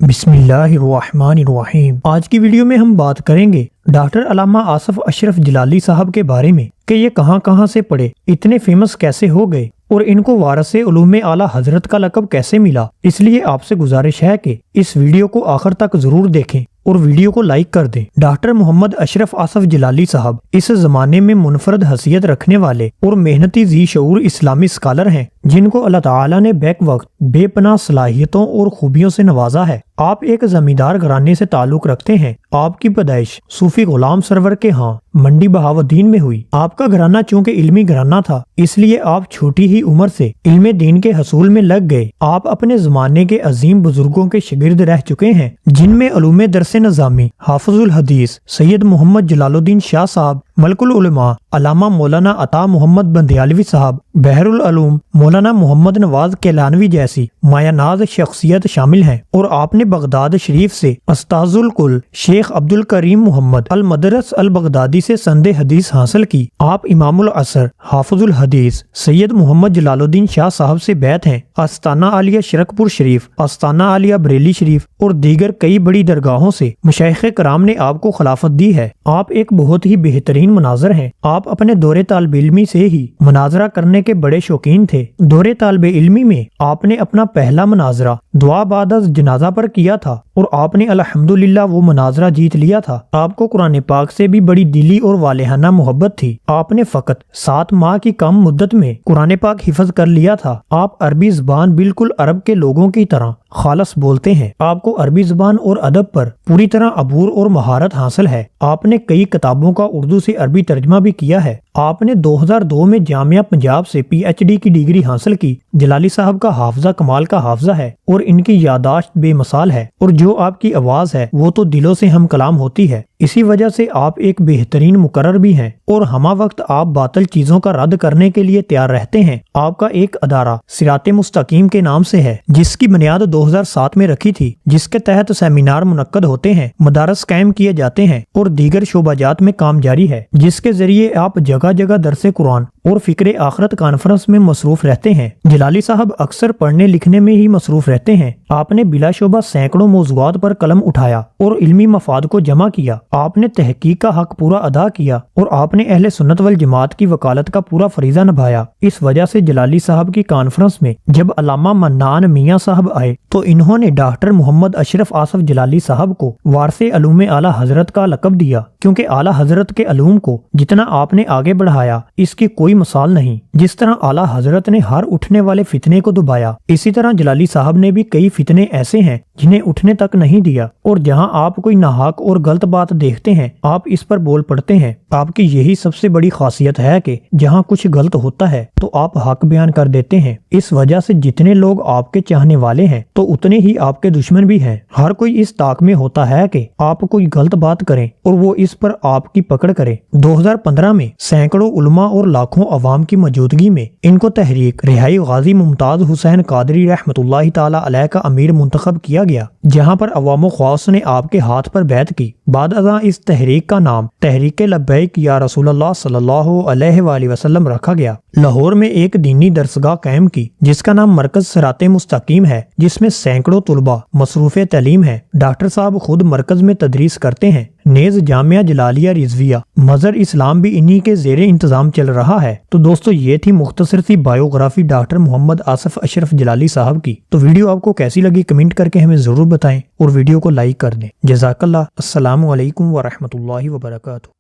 بسم اللہ الرحمن الرحیم۔ آج کی ویڈیو میں ہم بات کریں گے ڈاکٹر علامہ آصف اشرف جلالی صاحب کے بارے میں کہ یہ کہاں سے پڑھے، اتنے فیمس کیسے ہو گئے اور ان کو وارث علوم اعلیٰ حضرت کا لقب کیسے ملا۔ اس لیے آپ سے گزارش ہے کہ اس ویڈیو کو آخر تک ضرور دیکھیں اور ویڈیو کو لائک کر دیں۔ ڈاکٹر محمد اشرف آصف جلالی صاحب اس زمانے میں منفرد حیثیت رکھنے والے اور محنتی ذی شعور اسلامی اسکالر ہیں جن کو اللہ تعالیٰ نے بیک وقت بے پناہ صلاحیتوں اور خوبیوں سے نوازا ہے۔ آپ ایک زمیندار گھرانے سے تعلق رکھتے ہیں۔ آپ کی پیدائش صوفی غلام سرور کے ہاں منڈی بہاؤالدین میں ہوئی۔ آپ کا گھرانہ چونکہ علمی گھرانہ تھا اس لیے آپ چھوٹی ہی عمر سے علم دین کے حصول میں لگ گئے۔ آپ اپنے زمانے کے عظیم بزرگوں کے شاگرد رہ چکے ہیں جن میں علوم درس نظامی حافظ الحدیث سید محمد جلال الدین شاہ صاحب، ملک العلماء علامہ مولانا عطا محمد بندیالوی صاحب، بحر العلوم مولانا محمد نواز کیلانوی جیسی مایہ ناز شخصیت شامل ہیں۔ اور آپ نے بغداد شریف سے استاذ الکل شیخ عبد الکریم محمد المدرس البغدادی سے سند حدیث حاصل کی۔ آپ امام العصر حافظ الحدیث سید محمد جلال الدین شاہ صاحب سے بیعت ہیں۔ آستانہ عالیہ شرک پور شریف، آستانہ عالیہ بریلی شریف اور دیگر کئی بڑی درگاہوں سے مشائخ کرام نے آپ کو خلافت دی ہے۔ آپ ایک بہت ہی بہترین مناظر ہیں۔ آپ اپنے دور طالب علمی سے ہی مناظرہ کرنے کے بڑے شوقین تھے۔ دور طالب علمی میں آپ نے اپنا پہلا مناظرہ دعا بعد از جنازہ پر کیا تھا اور آپ نے الحمدللہ وہ مناظرہ جیت لیا تھا۔ آپ کو قرآن پاک سے بھی بڑی دلی اور والہانہ محبت تھی۔ آپ نے فقط 7 ماہ کی کم مدت میں قرآن پاک حفظ کر لیا تھا۔ آپ عربی زبان بالکل عرب کے لوگوں کی طرح خالص بولتے ہیں۔ آپ کو عربی زبان اور ادب پر پوری طرح عبور اور مہارت حاصل ہے۔ آپ نے کئی کتابوں کا اردو سے عربی ترجمہ بھی کیا ہے۔ آپ نے 2002 میں جامعہ پنجاب سے PhD کی ڈگری حاصل کی۔ جلالی صاحب کا حافظہ کمال کا حافظہ ہے اور ان کی یادداشت بے مثال ہے، اور جو آپ کی آواز ہے وہ تو دلوں سے ہم کلام ہوتی ہے۔ اسی وجہ سے آپ ایک بہترین مقرر بھی ہیں اور ہمہ وقت آپ باطل چیزوں کا رد کرنے کے لیے تیار رہتے ہیں۔ آپ کا ایک ادارہ صراط مستقیم کے نام سے ہے جس کی بنیاد 2007 میں رکھی تھی، جس کے تحت سیمینار منعقد ہوتے ہیں، مدارس قائم کیے جاتے ہیں اور دیگر شعبہ جات میں کام جاری ہے، جس کے ذریعے آپ جگہ جگہ درس قرآن اور فکر آخرت کانفرنس میں مصروف رہتے ہیں۔ جلالی صاحب اکثر پڑھنے لکھنے میں ہی مصروف رہتے ہیں۔ آپ نے بلا شبہ سینکڑوں موضوعات پر قلم اٹھایا اور علمی مفاد کو جمع کیا۔ آپ نے تحقیق کا حق پورا ادا کیا اور آپ نے اہل سنت والجماعت کی وکالت کا پورا فریضہ نبھایا۔ اس وجہ سے جلالی صاحب کی کانفرنس میں جب علامہ منان میاں صاحب آئے تو انہوں نے ڈاکٹر محمد اشرف آصف جلالی صاحب کو وارث علوم اعلیٰ حضرت کا لقب دیا، کیونکہ اعلیٰ حضرت کے علوم کو جتنا آپ نے آگے بڑھایا اس کی کوئی مثال نہیں۔ جس طرح اعلیٰ حضرت نے ہر اٹھنے والے فتنے کو دبایا، اسی طرح جلالی صاحب نے بھی کئی فتنے ایسے ہیں جنہیں اٹھنے تک نہیں دیا، اور جہاں آپ کوئی ناحق اور غلط بات دیکھتے ہیں آپ اس پر بول پڑتے ہیں۔ آپ کی یہی سب سے بڑی خاصیت ہے کہ جہاں کچھ غلط ہوتا ہے تو آپ حق بیان کر دیتے ہیں۔ اس وجہ سے جتنے لوگ آپ کے چاہنے والے ہیں تو اتنے ہی آپ کے دشمن بھی ہیں۔ ہر کوئی اس طاق میں ہوتا ہے کہ آپ کوئی غلط بات کریں اور وہ اس پر آپ کی پکڑ کرے۔ 2015 میں سینکڑوں علماء اور لاکھوں عوام کی موجودگی میں ان کو تحریک رہائی غازی ممتاز حسین قادری رحمۃ اللہ تعالی علیہ کا امیر منتخب کیا گیا، جہاں پر عوام و خواص نے آپ کے ہاتھ پر بیعت کی۔ بعد ازاں اس تحریک کا نام تحریک لبیک یا رسول اللہ صلی اللہ علیہ وآلہ وسلم رکھا گیا۔ لاہور میں ایک دینی درسگاہ قائم کی جس کا نام مرکز صراط مستقیم ہے، جس میں سینکڑوں طلباء مصروف تعلیم ہیں۔ ڈاکٹر صاحب خود مرکز میں تدریس کرتے ہیں۔ نیز جامعہ جلالیہ رضویہ مظہر اسلام بھی انہی کے زیر انتظام چل رہا ہے۔ تو دوستو یہ تھی مختصر سی بایوگرافی ڈاکٹر محمد آصف اشرف جلالی صاحب کی۔ تو ویڈیو آپ کو کیسی لگی کمنٹ کر کے ہمیں ضرور بتائیں اور ویڈیو کو لائک کر دیں۔ جزاک اللہ۔ السلام علیکم ورحمۃ اللہ وبرکاتہ۔